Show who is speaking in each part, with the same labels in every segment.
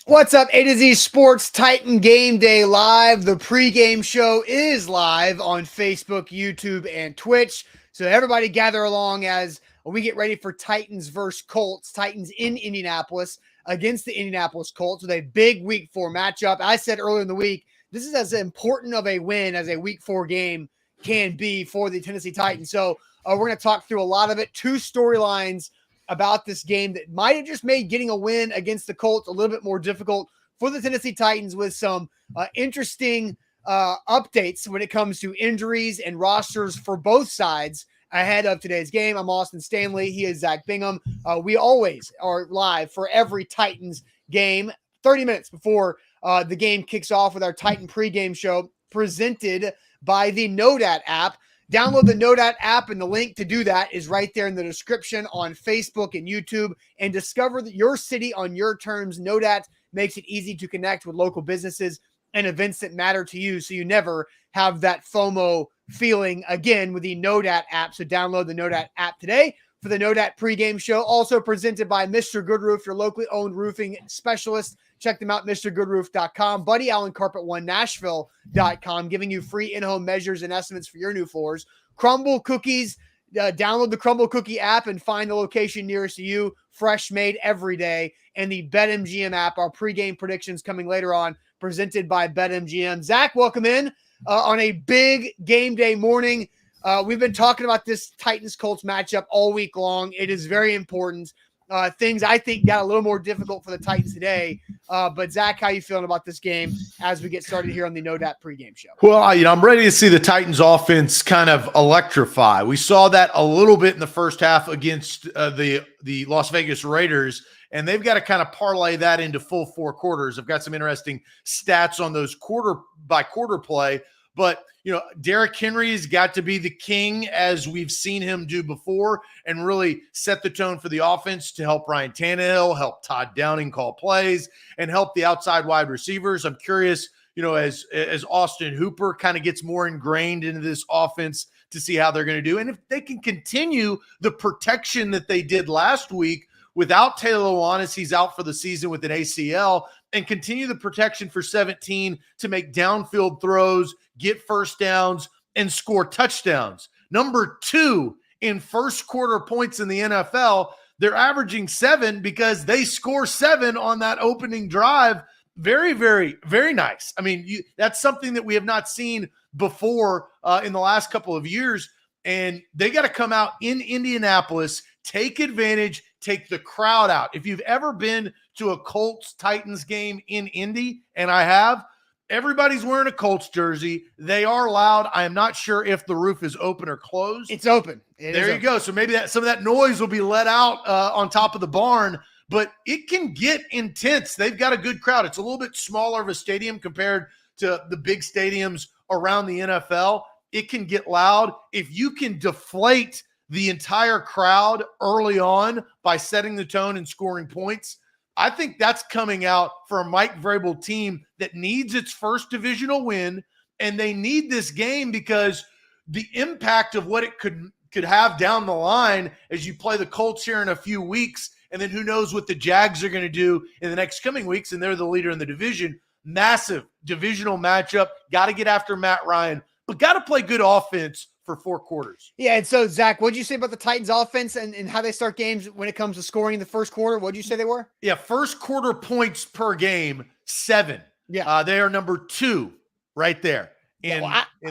Speaker 1: What's up, A to Z Sports Titan Game Day Live. The pregame show is live on Facebook, YouTube, and Twitch. So everybody gather along as we get ready for Titans versus Colts. Titans in Indianapolis against the Indianapolis Colts with a big Week 4 matchup. I said earlier in the week, this is as important of a win as a Week 4 game can be for the Tennessee Titans. So we're going to talk through a lot of it. Two storylines about this game that might have just made getting a win against the Colts a little bit more difficult for the Tennessee Titans, with some interesting updates when it comes to injuries and rosters for both sides ahead of today's game. I'm Austin Stanley. He is Zach Bingham. We always are live for every Titans game 30 minutes before the game kicks off with our Titan pregame show presented by the Nodat app. Download the Nodat app, and the link to do that is right there in the description on Facebook and YouTube. And discover your city on your terms. Nodat makes it easy to connect with local businesses and events that matter to you, so you never have that FOMO feeling again with the Nodat app. So download the Nodat app today for the Nodat pregame show. Also presented by Mr. Good Roof, your locally owned roofing specialist. Check them out, MrGoodRoof.com. Buddy Allen Carpet One, Nashville.com, giving you free in-home measures and estimates for your new floors. Crumble Cookies. Download the Crumble Cookie app and find the location nearest to you. Fresh made every day. And the BetMGM app, our pregame predictions coming later on, presented by BetMGM. Zach, welcome in on a big game day morning. We've been talking about this Titans-Colts matchup all week long. It is very important. Things I think got a little more difficult for the Titans today. But Zach, how you feeling about this game as we get started here on the No Doubt pregame show?
Speaker 2: Well, I'm ready to see the Titans offense kind of electrify. We saw that a little bit in the first half against the Las Vegas Raiders, and they've got to kind of parlay that into full four quarters. I've got some interesting stats on those quarter by quarter play, but Derrick Henry has got to be the king, as we've seen him do before, and really set the tone for the offense to help Ryan Tannehill, help Todd Downing call plays, and help the outside wide receivers. I'm curious, as Austin Hooper kind of gets more ingrained into this offense, to see how they're going to do. And if they can continue the protection that they did last week without Taylor Lewan, as he's out for the season with an ACL, and continue the protection for 17 to make downfield throws, get first downs, and score touchdowns. Number 2 in first quarter points in the NFL. They're averaging 7 because they score 7 on that opening drive. Very, very, very nice. I mean, that's something that we have not seen before in the last couple of years. And they got to come out in Indianapolis, take advantage, take the crowd out. If you've ever been to a Colts-Titans game in Indy, and I have, everybody's wearing a Colts jersey. They are loud. I am not sure if the roof is open or closed.
Speaker 1: It's open.
Speaker 2: There you go. So maybe some of that noise will be let out on top of the barn, but it can get intense. They've got a good crowd. It's a little bit smaller of a stadium compared to the big stadiums around the NFL. It can get loud. If you can deflate the entire crowd early on by setting the tone and scoring points, I think that's coming out for a Mike Vrabel team that needs its first divisional win, and they need this game because the impact of what it could have down the line as you play the Colts here in a few weeks, and then who knows what the Jags are going to do in the next coming weeks, and they're the leader in the division. Massive divisional matchup. Got to get after Matt Ryan, but got to play good offense for 4 quarters.
Speaker 1: Yeah, and so, Zach, what did you say about the Titans offense and how they start games when it comes to scoring in the first quarter? What did you say they were?
Speaker 2: Yeah, first quarter points per game, 7.
Speaker 1: Yeah.
Speaker 2: They are number 2 right there in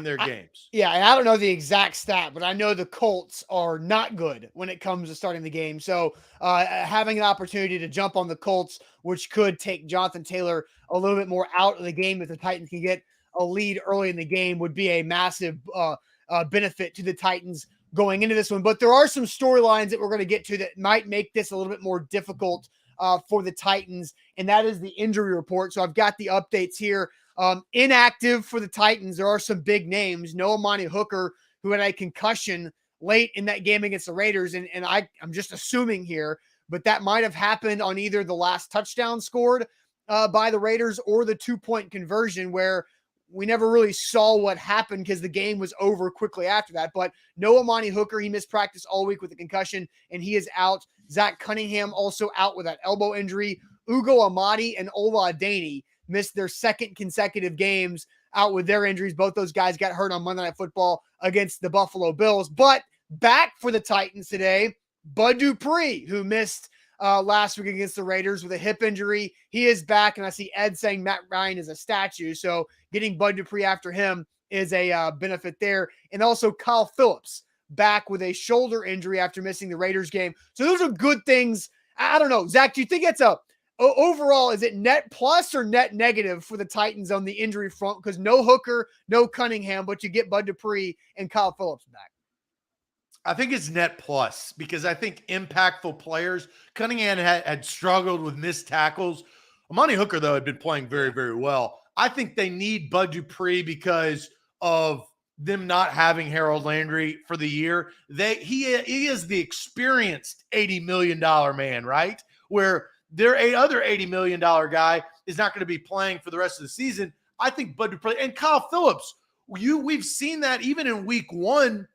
Speaker 2: their games.
Speaker 1: Yeah, and I don't know the exact stat, but I know the Colts are not good when it comes to starting the game. So having an opportunity to jump on the Colts, which could take Jonathan Taylor a little bit more out of the game if the Titans can get a lead early in the game, would be a massive benefit to the Titans going into this one. But there are some storylines that we're going to get to that might make this a little bit more difficult for the Titans, and that is the injury report. So I've got the updates here. Inactive for the Titans, there are some big names. Noah Monty Hooker, who had a concussion late in that game against the Raiders, and I'm just assuming here, but that might have happened on either the last touchdown scored by the Raiders or the 2-point conversion, where we never really saw what happened because the game was over quickly after that. But Noah Monty Hooker, he missed practice all week with a concussion, and he is out. Zach Cunningham also out with that elbow injury. Ugo Amadi and Ola Adeni missed their second consecutive games out with their injuries. Both those guys got hurt on Monday Night Football against the Buffalo Bills. But back for the Titans today, Bud Dupree, who missed last week against the Raiders with a hip injury. He is back, and I see Ed saying Matt Ryan is a statue. So getting Bud Dupree after him is a benefit there. And also Kyle Phillips back with a shoulder injury after missing the Raiders game. So those are good things. I don't know. Zach, do you think it's overall, is it net plus or net negative for the Titans on the injury front? Because no Hooker, no Cunningham, but you get Bud Dupree and Kyle Phillips back.
Speaker 2: I think it's net plus because I think impactful players, Cunningham had struggled with missed tackles. Amani Hooker, though, had been playing very, very well. I think they need Bud Dupree because of them not having Harold Landry for the year. He is the experienced $80 million man, right? Where their other $80 million guy is not going to be playing for the rest of the season. I think Bud Dupree and Kyle Phillips, we've seen that even in week one,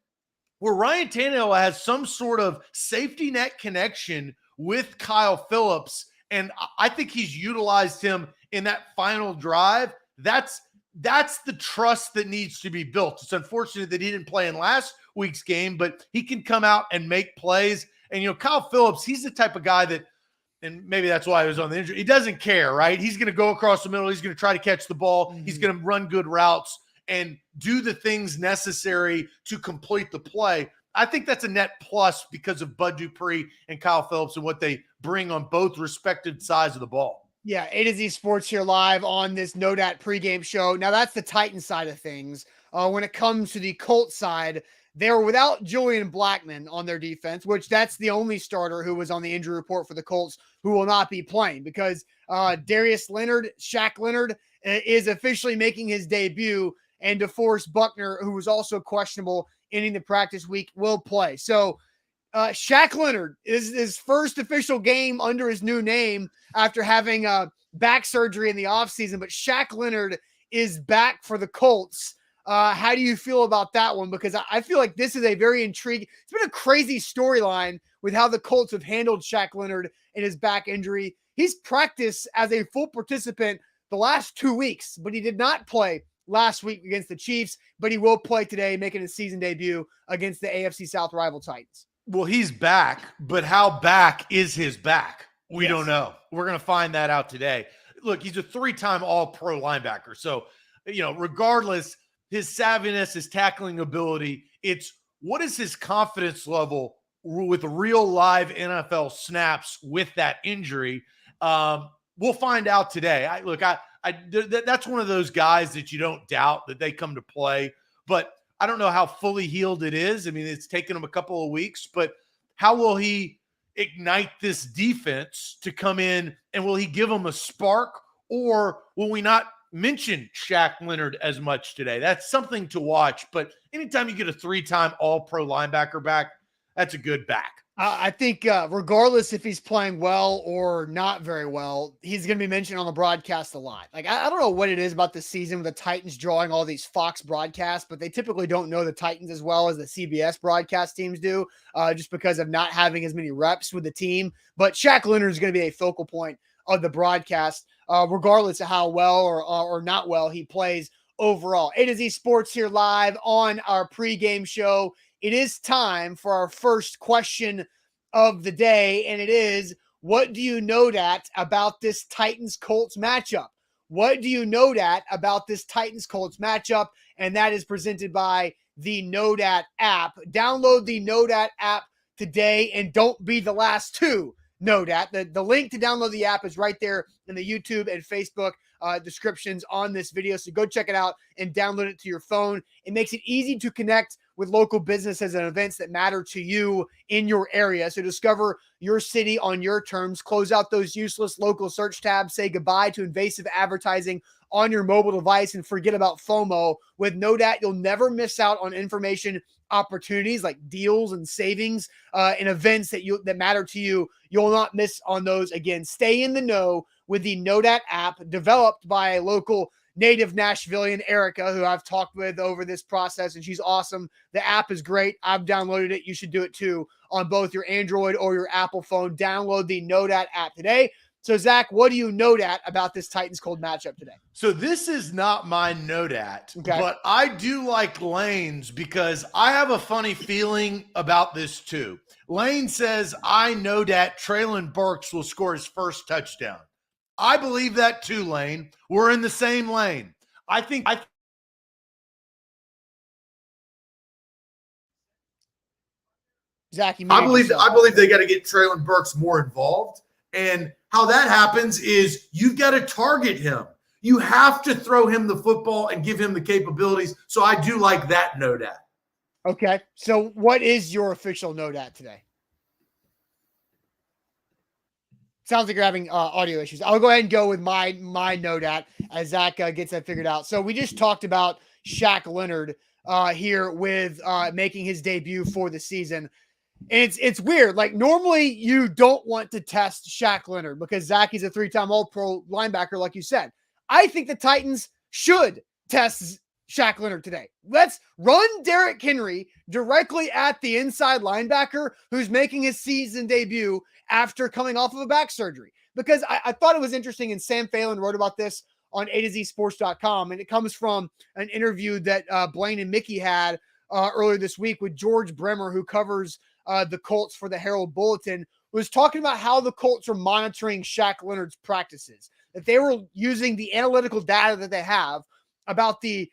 Speaker 2: where Ryan Tannehill has some sort of safety net connection with Kyle Phillips, and I think he's utilized him in that final drive. That's the trust that needs to be built. It's unfortunate that he didn't play in last week's game, but he can come out and make plays. And, Kyle Phillips, he's the type of guy that, and maybe that's why he was on the injury, he doesn't care, right? He's going to go across the middle. He's going to try to catch the ball. Mm-hmm. He's going to run good routes and do the things necessary to complete the play. I think that's a net plus because of Bud Dupree and Kyle Phillips and what they bring on both respective sides of the ball.
Speaker 1: Yeah, A to Z Sports here live on this No Dat pregame show. Now, that's the Titans side of things. When it comes to the Colts side, they were without Julian Blackmon on their defense, which that's the only starter who was on the injury report for the Colts who will not be playing because Darius Leonard, Shaq Leonard, is officially making his debut, and DeForest Buckner, who was also questionable ending the practice week, will play. So Shaq Leonard is his first official game under his new name after having back surgery in the offseason, but Shaq Leonard is back for the Colts. How do you feel about that one? Because I feel like this is a very intriguing, it's been a crazy storyline with how the Colts have handled Shaq Leonard and his back injury. He's practiced as a full participant the last 2 weeks, but he did not play last week against the Chiefs, but he will play today, making his season debut against the AFC South rival Titans.
Speaker 2: Well, he's back, but how back is his back? We don't know. We're going to find that out today. Look, he's a 3-time All-Pro linebacker. So, regardless, his savviness, his tackling ability, it's what is his confidence level with real live NFL snaps with that injury? We'll find out today. That's one of those guys that you don't doubt that they come to play, but I don't know how fully healed it is. I mean, it's taken him a couple of weeks, but how will he ignite this defense to come in, and will he give them a spark, or will we not mention Shaq Leonard as much today? That's something to watch, but anytime you get a 3-time All-Pro linebacker back, that's a good back.
Speaker 1: I think regardless if he's playing well or not very well, he's going to be mentioned on the broadcast a lot. Like, I don't know what it is about this season with the Titans drawing all these Fox broadcasts, but they typically don't know the Titans as well as the CBS broadcast teams do, just because of not having as many reps with the team. But Shaq Leonard is going to be a focal point of the broadcast, regardless of how well or not well he plays overall. A to Z Sports here live on our pregame show. It is time for our first question of the day, and it is, what do you know that about this Titans-Colts matchup? What do you know that about this Titans-Colts matchup? And that is presented by the Know Dat app. Download the Know Dat app today, and don't be the last to know that. The link to download the app is right there in the YouTube and Facebook descriptions on this video, so go check it out and download it to your phone. It makes it easy to connect with local businesses and events that matter to you in your area. So discover your city on your terms, close out those useless local search tabs, say goodbye to invasive advertising on your mobile device, and forget about FOMO. With Know Dat, you'll never miss out on information opportunities like deals and savings and events that matter to you. You'll not miss on those again. Stay in the know with the Know Dat app, developed by a local native Nashvilleian, Erica, who I've talked with over this process, and she's awesome. The app is great. I've downloaded it. You should do it too on both your Android or your Apple phone. Download the Know Dat app today. So, Zach, what do you note about this Titans Cold matchup today?
Speaker 2: So this is not my note at,
Speaker 1: Okay.
Speaker 2: but I do like Lane's because I have a funny feeling about this too. Lane says, I know that Treylon Burks will score his first touchdown. I believe that too, Lane. We're in the same lane.
Speaker 1: Zach, you
Speaker 3: I
Speaker 1: muted yourself.
Speaker 3: believe they got to get Treylon Burks more involved. And how that happens is you've got to target him. You have to throw him the football and give him the capabilities. So I do like that note at.
Speaker 1: Okay. So what is your official note at today? Sounds like you're having audio issues. I'll go ahead and go with my note at as Zach gets that figured out. So we just talked about Shaq Leonard here with making his debut for the season. And it's weird. Like, normally you don't want to test Shaq Leonard because Zach is a 3-time All-Pro linebacker, like you said. I think the Titans should test Shaq Leonard today. Let's run Derrick Henry directly at the inside linebacker who's making his season debut after coming off of a back surgery. Because I thought it was interesting, and Sam Phelan wrote about this on A2ZSports.com, and it comes from an interview that Blaine and Mickey had earlier this week with George Bremer, who covers the Colts for the Herald Bulletin, was talking about how the Colts are monitoring Shaq Leonard's practices, that they were using the analytical data that they have about the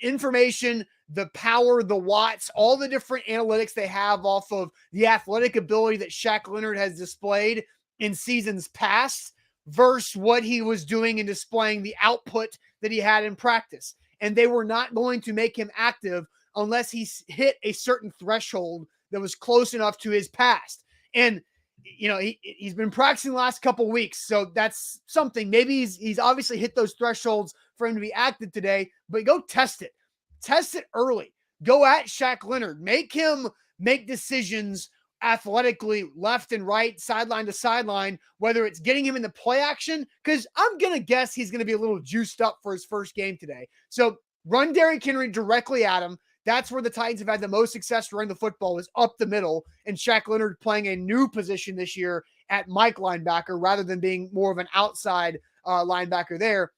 Speaker 1: information, the power, the watts, all the different analytics they have off of the athletic ability that Shaq Leonard has displayed in seasons past versus what he was doing and displaying the output that he had in practice. And they were not going to make him active unless he hit a certain threshold that was close enough to his past. And, you know, he's been practicing the last couple weeks, so that's something. Maybe he's obviously hit those thresholds for him to be active today, but go test it. Test it early. Go at Shaq Leonard. Make him make decisions athletically, left and right, sideline to sideline, whether it's getting him in the play action, because I'm going to guess he's going to be a little juiced up for his first game today. So run Derrick Henry directly at him. That's where the Titans have had the most success running the football, is up the middle, and Shaq Leonard playing a new position this year at Mike linebacker rather than being more of an outside linebacker there.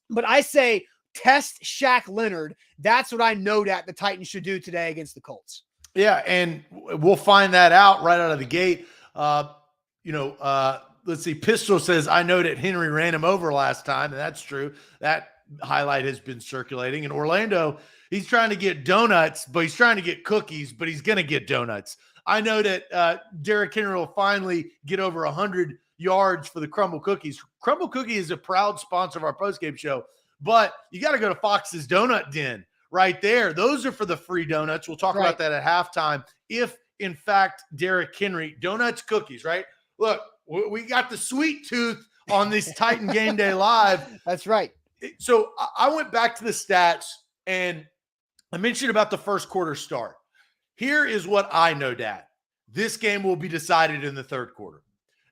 Speaker 1: But I say test Shaq Leonard. That's what I note at the Titans should do today against the Colts.
Speaker 2: Yeah, and we'll find that out right out of the gate. Let's see. Pistol says, I know that Henry ran him over last time, and that's true. That highlight has been circulating. In Orlando, he's trying to get donuts, but he's trying to get cookies, but he's going to get donuts. I know that Derrick Henry will finally get over 100 yards for the Crumble Cookies. Crumble Cookie is a proud sponsor of our postgame show, but you got to go to Fox's Donut Den right there. Those are for the free donuts. We'll talk about that at halftime. If, in fact, Derrick Henry, donuts, cookies, right? Look, we got the sweet tooth on this Titan Game Day Live.
Speaker 1: That's right.
Speaker 2: So I went back to the stats, and I mentioned about the first quarter start. Here is what I know, Dad. This game will be decided in the third quarter.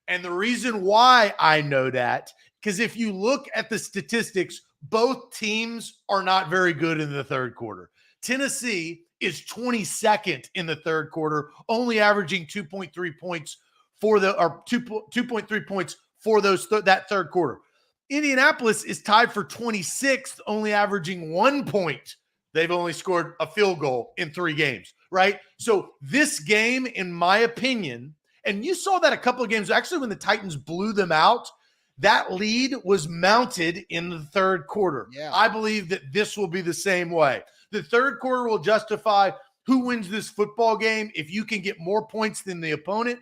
Speaker 2: And the reason why I know that, because if you look at the statistics, both teams are not very good in the third quarter. Tennessee is 22nd in the third quarter, only averaging 2.3 points for 2.3 points for that third quarter. Indianapolis is tied for 26th, only averaging 1 point. They've only scored a field goal in 3 games, right? So this game, in my opinion, and you saw that a couple of games, actually when the Titans blew them out, that lead was mounted in the third quarter.
Speaker 1: Yeah.
Speaker 2: I believe that this will be the same way. The third quarter will justify who wins this football game if you can get more points than the opponent.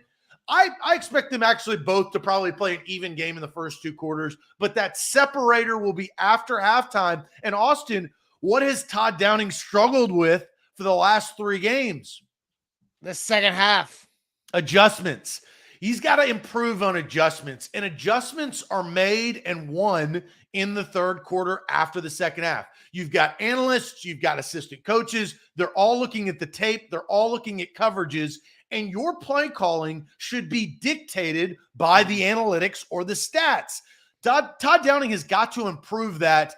Speaker 2: I expect them actually both to probably play an even game in the first 2 quarters, but that separator will be after halftime. And Austin, what has Todd Downing struggled with for the last 3 games?
Speaker 1: The second half.
Speaker 2: Adjustments. He's got to improve on adjustments, and adjustments are made and won in the third quarter after the second half. You've got analysts, you've got assistant coaches. They're all looking at the tape. They're all looking at coverages, and your play calling should be dictated by the analytics or the stats. Todd Downing has got to improve that.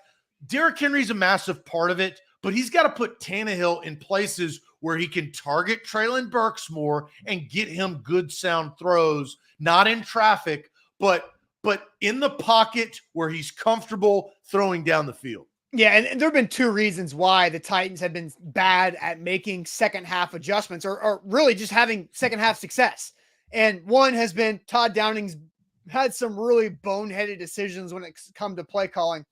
Speaker 2: Derrick Henry's a massive part of it, but he's got to put Tannehill in places where he can target Treylon Burks more and get him good sound throws, not in traffic, but but in the pocket where he's comfortable throwing down the field.
Speaker 1: Yeah, and there have been two reasons why the Titans have been bad at making second half adjustments or really just having second half success. And one has been Todd Downing's had some really boneheaded decisions when it's come to play calling,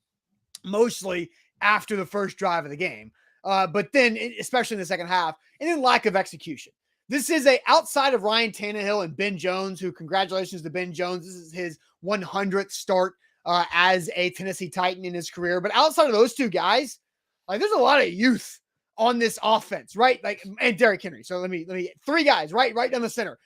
Speaker 1: mostly after the first drive of the game. But then, especially in the second half, and then lack of execution. This is outside of Ryan Tannehill and Ben Jones, who congratulations to Ben Jones. This is his 100th start as a Tennessee Titan in his career. But outside of those two guys, like there's a lot of youth on this offense, right? Like, and Derrick Henry. So let me three guys right down the center.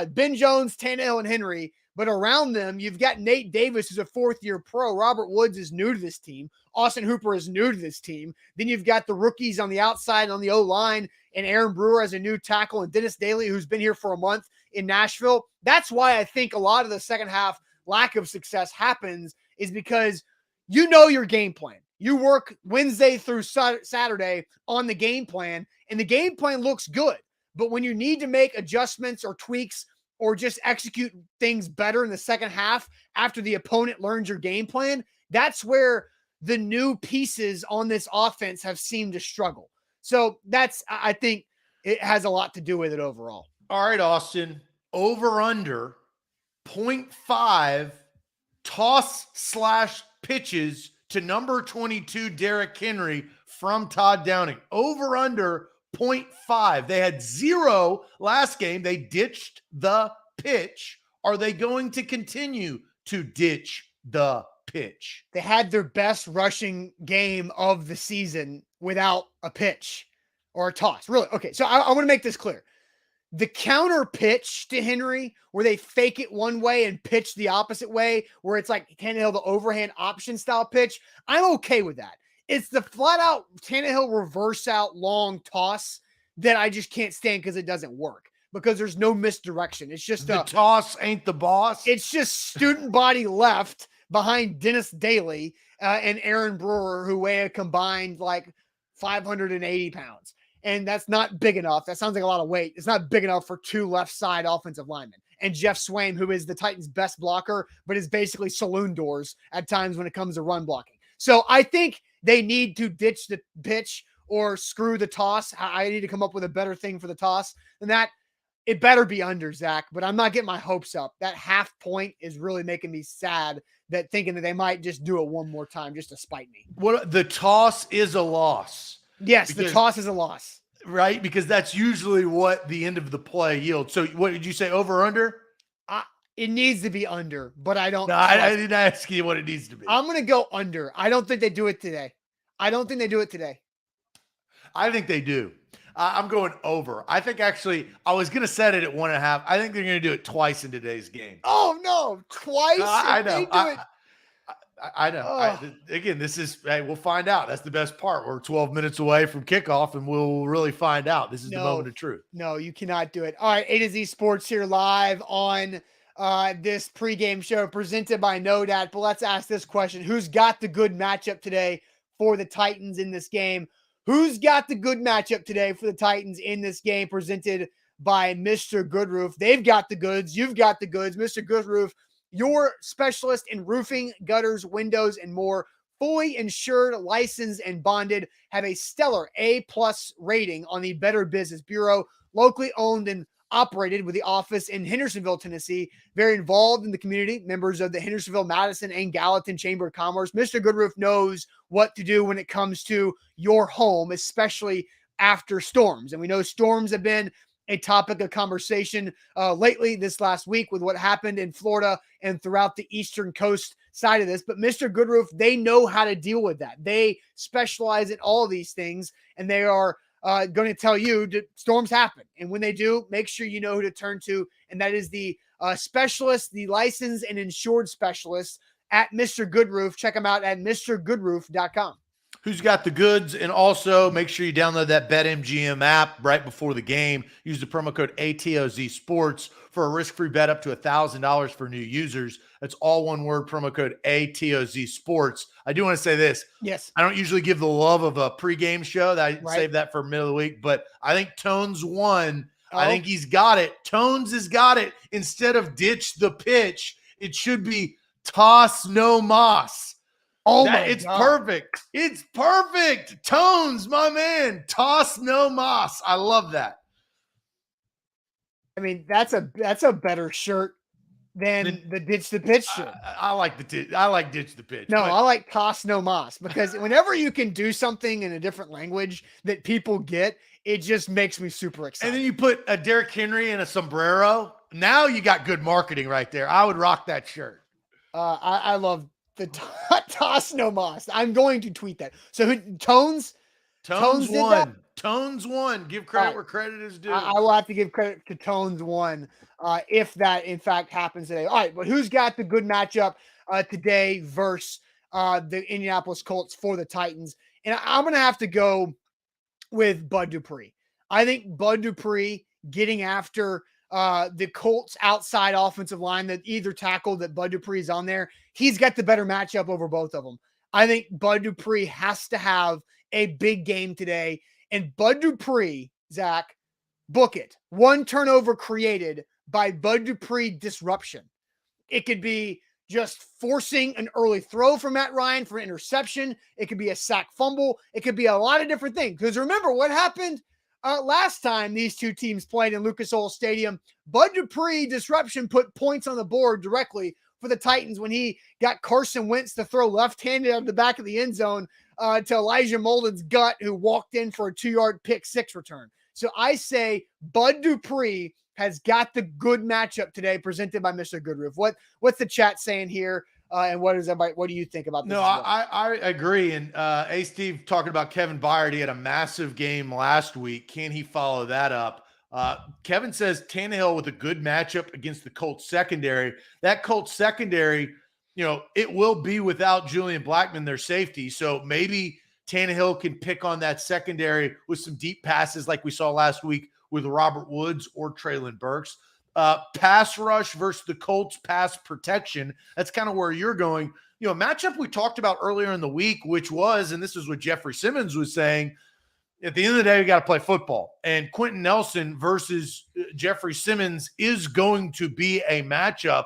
Speaker 1: Ben Jones, Tannehill, and Henry. But around them, you've got Nate Davis, who's a fourth-year pro. Robert Woods is new to this team. Austin Hooper is new to this team. Then you've got the rookies on the outside on the O-line, and Aaron Brewer as a new tackle, and Dennis Daly, who's been here for a month in Nashville. That's why I think a lot of the second half lack of success happens is because you know your game plan. You work Wednesday through Saturday on the game plan, and the game plan looks good. But when you need to make adjustments or tweaks or just execute things better in the second half after the opponent learns your game plan, that's where the new pieces on this offense have seemed to struggle. So I think it has a lot to do with it overall.
Speaker 2: All right, Austin, over under 0.5 toss/pitches to number 22, Derrick Henry from Todd Downing. Over under 0.5. They had 0 last game. They ditched the pitch. Are they going to continue to ditch the pitch?
Speaker 1: They had their best rushing game of the season without a pitch or a toss. Really? Okay, so I want to make this clear. The counter pitch to Henry, where they fake it one way and pitch the opposite way, where it's like Tannehill, the overhand option style pitch, I'm okay with that. It's the flat out Tannehill reverse out long toss that I just can't stand because it doesn't work, because there's no misdirection. It's just
Speaker 2: the toss ain't the boss.
Speaker 1: It's just student body left behind Dennis Daly and Aaron Brewer, who weigh a combined like 580 pounds. And that's not big enough. That sounds like a lot of weight. It's not big enough for two left side offensive linemen. And Jeff Swaim, who is the Titans' best blocker, but is basically saloon doors at times when it comes to run blocking. So I think they need to ditch the pitch or screw the toss. I need to come up with a better thing for the toss than that. It better be under, Zach, but I'm not getting my hopes up. That half point is really making me sad, that thinking that they might just do it one more time just to spite me.
Speaker 2: What the toss is a loss.
Speaker 1: Yes, the toss is a loss.
Speaker 2: Right? Because that's usually what the end of the play yields. So what did you say, over or under?
Speaker 1: It needs to be under, but I don't.
Speaker 2: No, I didn't ask you what it needs to be.
Speaker 1: I'm going to go under. I don't think they do it today. I
Speaker 2: think they do. I'm going over. I think actually, I was going to set it at 1.5. I think they're going to do it twice in today's game.
Speaker 1: Oh, no. Twice?
Speaker 2: I know. I know.
Speaker 1: Oh.
Speaker 2: Again, we'll find out. That's the best part. We're 12 minutes away from kickoff, and we'll really find out. This is the moment of truth.
Speaker 1: No, you cannot do it. All right, A to Z Sports here live on this pregame show presented by No Doubt. But let's ask this question. Who's got the good matchup today for the Titans in this game? Who's got the good matchup today for the Titans in this game presented by Mr. Goodroof? They've got the goods. You've got the goods. Mr. Goodroof, your specialist in roofing, gutters, windows, and more. Fully insured, licensed, and bonded. Have a stellar A+ rating on the Better Business Bureau. Locally owned and operated with the office in Hendersonville, Tennessee. Very involved in the community. Members of the Hendersonville, Madison, and Gallatin Chamber of Commerce. Mr. Goodroof knows what to do when it comes to your home, especially after storms. And we know storms have been a topic of conversation lately this last week with what happened in Florida and throughout the eastern coast side of this. But Mr. Goodroof, they know how to deal with that. They specialize in all of these things, and they are going to tell you that storms happen. And when they do, make sure you know who to turn to. And that is the specialist, the licensed and insured specialist at Mr. Goodroof. Check them out at mrgoodroof.com.
Speaker 2: Who's got the goods? And also make sure you download that BetMGM app right before the game. Use the promo code ATOZ Sports for a risk-free bet up to $1,000 for new users. That's all one word, promo code ATOZ Sports. I do want to say this.
Speaker 1: Yes.
Speaker 2: I don't usually give the love of a pregame show. I save that for middle of the week, but I think Tones won. Oh. I think he's got it. Tones has got it. Instead of ditch the pitch, it should be Toss no moss.
Speaker 1: Oh my
Speaker 2: It's
Speaker 1: God.
Speaker 2: perfect. It's perfect. Tones, my man. Toss no moss. I love that.
Speaker 1: I mean, that's a better shirt than the ditch the pitch shirt.
Speaker 2: I like ditch the pitch.
Speaker 1: No,
Speaker 2: but
Speaker 1: I like toss no mas, because whenever you can do something in a different language that people get, it just makes me super excited.
Speaker 2: and then you put a Derrick Henry and a sombrero. Now you got good marketing right there. I would rock that shirt.
Speaker 1: I love the toss no mas. I'm going to tweet that. So Tones
Speaker 2: Tones
Speaker 1: did
Speaker 2: won.
Speaker 1: that?
Speaker 2: Tones won. Give credit where credit is due.
Speaker 1: I will have to give credit to Tones one if that in fact happens today. All right, but who's got the good matchup today versus the Indianapolis Colts for the Titans? And I'm going to have to go with Bud Dupree. I think Bud Dupree getting after the Colts outside offensive line, that either tackle that Bud Dupree is on there, he's got the better matchup over both of them. I think Bud Dupree has to have a big game today. And Bud Dupree, Zach, book it. One turnover created by Bud Dupree disruption. It could be just forcing an early throw from Matt Ryan for interception. It could be a sack fumble. It could be a lot of different things. Because remember what happened last time these two teams played in Lucas Oil Stadium. Bud Dupree disruption put points on the board directly for the Titans when he got Carson Wentz to throw left-handed out of the back of the end zone to Elijah Molden's gut, who walked in for a 2-yard pick six return. So I say Bud Dupree has got the good matchup today, presented by Mr. Goodroof. What's the chat saying here? And what do you think about this?
Speaker 2: No, I agree. And Steve talking about Kevin Byard, he had a massive game last week. Can he follow that up? Kevin says Tannehill with a good matchup against the Colts secondary. That Colts secondary, it will be without Julian Blackmon, their safety. So maybe Tannehill can pick on that secondary with some deep passes like we saw last week with Robert Woods or Treylon Burks. Pass rush versus the Colts pass protection. That's kind of where you're going. A matchup we talked about earlier in the week, which was, and this is what Jeffrey Simmons was saying, at the end of the day, we got to play football. And Quentin Nelson versus Jeffrey Simmons is going to be a matchup.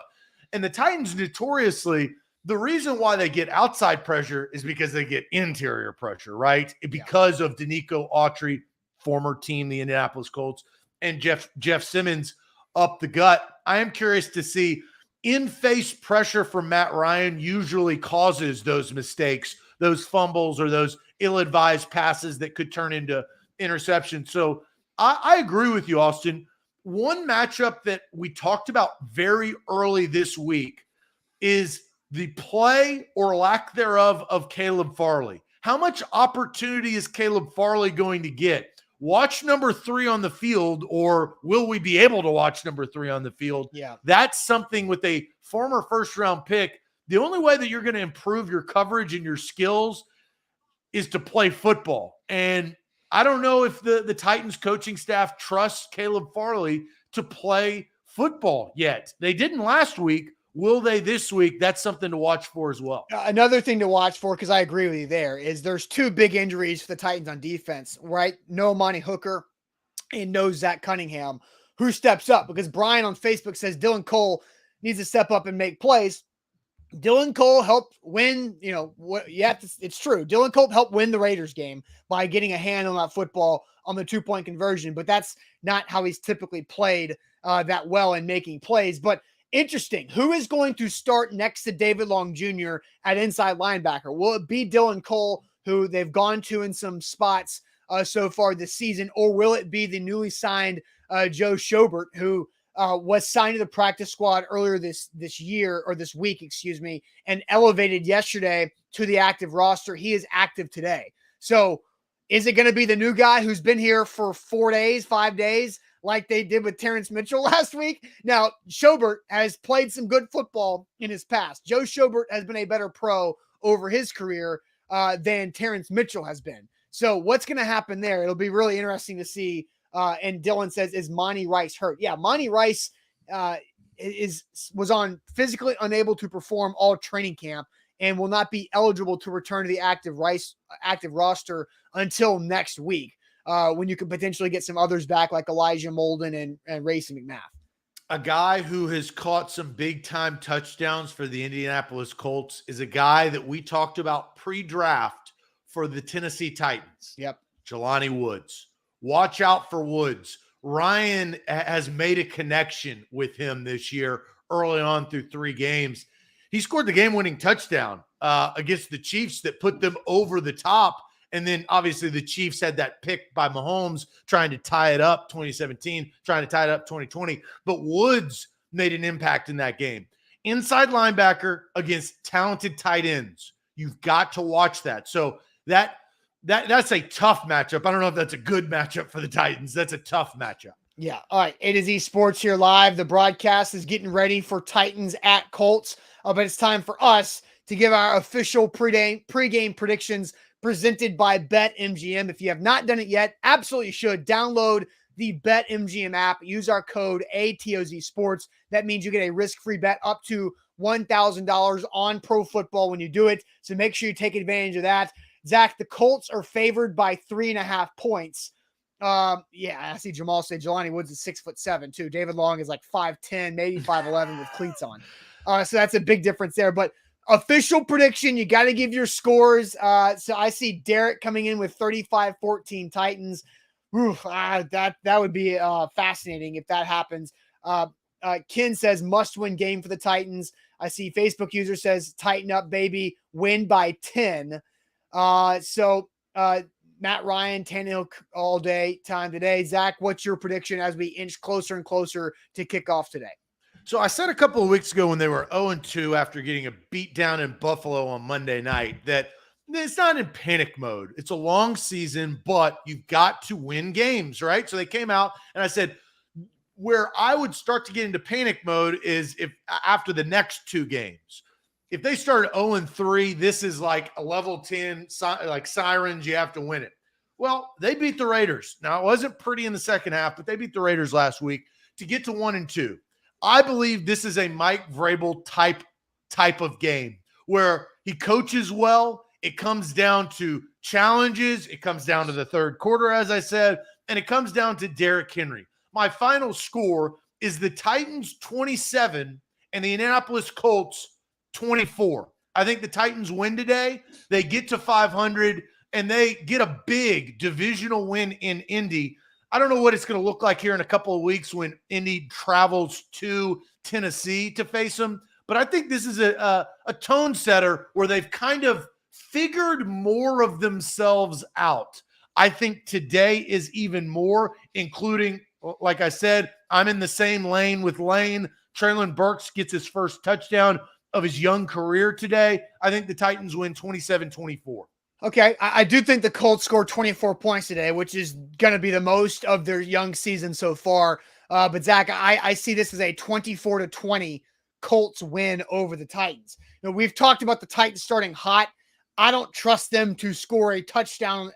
Speaker 2: And the Titans notoriously, the reason why they get outside pressure is because they get interior pressure, right? Because of Danico Autry, former team, the Indianapolis Colts, and Jeff Simmons up the gut. I am curious to see, in-face pressure from Matt Ryan usually causes those mistakes, those fumbles, or those ill-advised passes that could turn into interceptions. So I agree with you, Austin. One matchup that we talked about very early this week is the play or lack thereof of Caleb Farley. How much opportunity is Caleb Farley going to get? Watch number 3 on the field, or will we be able to watch number 3 on the field?
Speaker 1: Yeah.
Speaker 2: That's something with a former first-round pick. The only way that you're going to improve your coverage and your skills is to play football. And I don't know if the Titans coaching staff trusts Caleb Farley to play football yet. They didn't last week. Will they this week? That's something to watch for as well.
Speaker 1: Another thing to watch for, because I agree with you there, is there's 2 big injuries for the Titans on defense, right? No Monty Hooker and no Zach Cunningham. Who steps up? Because Brian on Facebook says Dylan Cole needs to step up and make plays. Dylan Cole helped win, it's true. Dylan Cole helped win the Raiders game by getting a hand on that football on the 2-point conversion, but that's not how he's typically played that well in making plays. But interesting. Who is going to start next to David Long Jr. at inside linebacker? Will it be Dylan Cole, who they've gone to in some spots so far this season, or will it be the newly signed Joe Schobert, who was signed to the practice squad earlier this week, and elevated yesterday to the active roster? He is active today. So is it going to be the new guy who's been here for 5 days, like they did with Terrence Mitchell last week? Now, Schobert has played some good football in his past. Joe Schobert has been a better pro over his career than Terrence Mitchell has been. So what's going to happen there? It'll be really interesting to see. And Dylan says, is Monty Rice hurt? Yeah, Monty Rice was on physically unable to perform all training camp and will not be eligible to return to the active roster until next week, when you could potentially get some others back like Elijah Molden and Racing McMath.
Speaker 2: A guy who has caught some big-time touchdowns for the Indianapolis Colts is a guy that we talked about pre-draft for the Tennessee Titans.
Speaker 1: Yep.
Speaker 2: Jelani Woods. Watch out for Woods. Ryan has made a connection with him this year early on through 3 games. He scored the game-winning touchdown against the Chiefs that put them over the top. And then obviously the Chiefs had that pick by Mahomes trying to tie it up 2017, trying to tie it up 2020. But Woods made an impact in that game. Inside linebacker against talented tight ends. You've got to watch that. So that's a tough matchup. I don't know if that's a good matchup for the Titans. That's a tough matchup.
Speaker 1: Yeah. All right. A to Z Sports here live. The broadcast is getting ready for Titans at Colts. But it's time for us to give our official pregame predictions presented by BetMGM. If you have not done it yet, absolutely should. Download the BetMGM app. Use our code ATOZ Sports. That means you get a risk-free bet up to $1,000 on pro football when you do it. So make sure you take advantage of that. Zach, the Colts are favored by 3.5 points. Yeah, I see Jamal say Jelani Woods is 6'7" too. David Long is like 5'10", maybe 5'11" with cleats on. So that's a big difference there. But official prediction, you got to give your scores. So I see Derek coming in with 35-14 Titans. Oof, that would be fascinating if that happens. Ken says must-win game for the Titans. I see Facebook user says tighten up, baby, win by 10. Matt Ryan, Tannehill all day time today. Zach, what's your prediction as we inch closer and closer to kickoff today?
Speaker 2: So I said a couple of weeks ago when they were 0-2 after getting a beat down in Buffalo on Monday night that it's not in panic mode. It's a long season, but you've got to win games, right? So they came out and I said, where I would start to get into panic mode is if after the next 2 games. If they started 0-3, this is like a level 10, like sirens, you have to win it. Well, they beat the Raiders. Now, it wasn't pretty in the second half, but they beat the Raiders last week to get to 1-2. I believe this is a Mike Vrabel type of game where he coaches well. It comes down to challenges. It comes down to the third quarter, as I said, and it comes down to Derrick Henry. My final score is the Titans 27 and the Indianapolis Colts 24. I think the Titans win today. They get to 500 and they get a big divisional win in Indy. I don't know what it's going to look like here in a couple of weeks when Indy travels to Tennessee to face them. But I think this is a tone setter where they've kind of figured more of themselves out. I think today is even more, including, like I said, I'm in the same lane with Lane. Traylon Burks gets his first touchdown of his young career today. I think the Titans win 27-24.
Speaker 1: Okay, I do think the Colts scored 24 points today, which is going to be the most of their young season so far. But Zach, I see this as a 24-20 Colts win over the Titans. You know, we've talked about the Titans starting hot. I don't trust them to score a touchdown.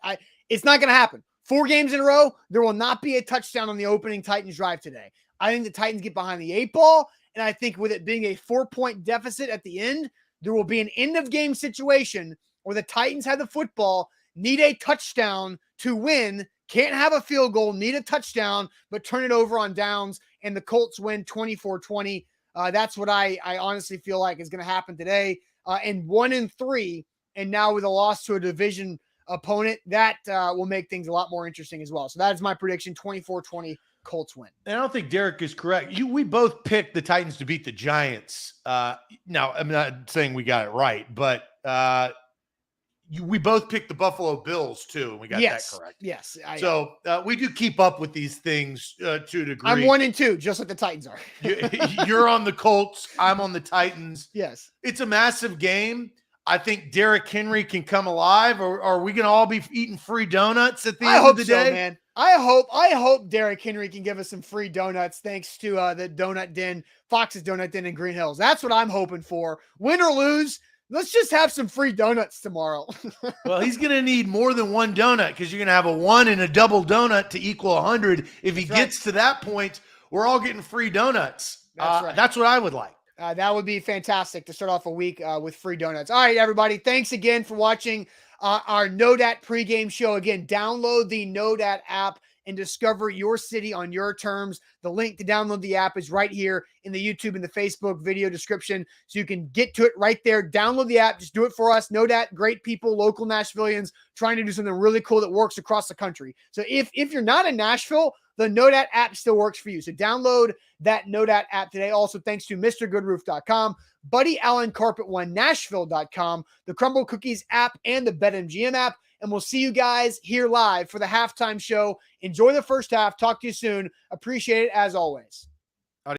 Speaker 1: It's not going to happen. 4 games in a row, there will not be a touchdown on the opening Titans drive today. I think the Titans get behind the 8 ball, and I think with it being a 4-point deficit at the end, there will be an end-of-game situation where the Titans have the football, need a touchdown to win, can't have a field goal, need a touchdown, but turn it over on downs, and the Colts win 24-20. That's what I honestly feel like is going to happen today. And 1-3, and now with a loss to a division opponent, that will make things a lot more interesting as well. So that is my prediction, 24-20 Colts win.
Speaker 2: And I don't think Derek is correct. We both picked the Titans to beat the Giants. Now, I'm not saying we got it right, but we both picked the Buffalo Bills too, and we got that correct.
Speaker 1: Yes.
Speaker 2: So we do keep up with these things to a degree.
Speaker 1: I'm 1-2, just like the Titans are.
Speaker 2: You're on the Colts. I'm on the Titans.
Speaker 1: Yes.
Speaker 2: It's a massive game. I think Derrick Henry can come alive, or are we going to all be eating free donuts at the end of the day?
Speaker 1: Man. I hope Derrick Henry can give us some free donuts thanks to the Donut Den, Fox's Donut Den in Green Hills. That's what I'm hoping for. Win or lose, let's just have some free donuts tomorrow.
Speaker 2: Well, he's going to need more than one donut because you're going to have a 1 and a double donut to equal 100. If he gets to that point, we're all getting free donuts.
Speaker 1: That's right.
Speaker 2: That's what I would like.
Speaker 1: That would be fantastic to start off a week with free donuts. All right, everybody. Thanks again for watching our No Dat pregame show. Again, download the No Dat app and discover your city on your terms. The link to download the app is right here in the YouTube and the Facebook video description, so you can get to it right there. Download the app. Just do it for us. Know that great people, local Nashvilleians, trying to do something really cool that works across the country. So if you're not in Nashville, the Nodat app still works for you. So download that Nodat app today. Also, thanks to MrGoodRoof.com, Buddy Allen Carpet One, Nashville.com, the Crumble Cookies app, and the BetMGM app. And we'll see you guys here live for the halftime show. Enjoy the first half. Talk to you soon. Appreciate it as always.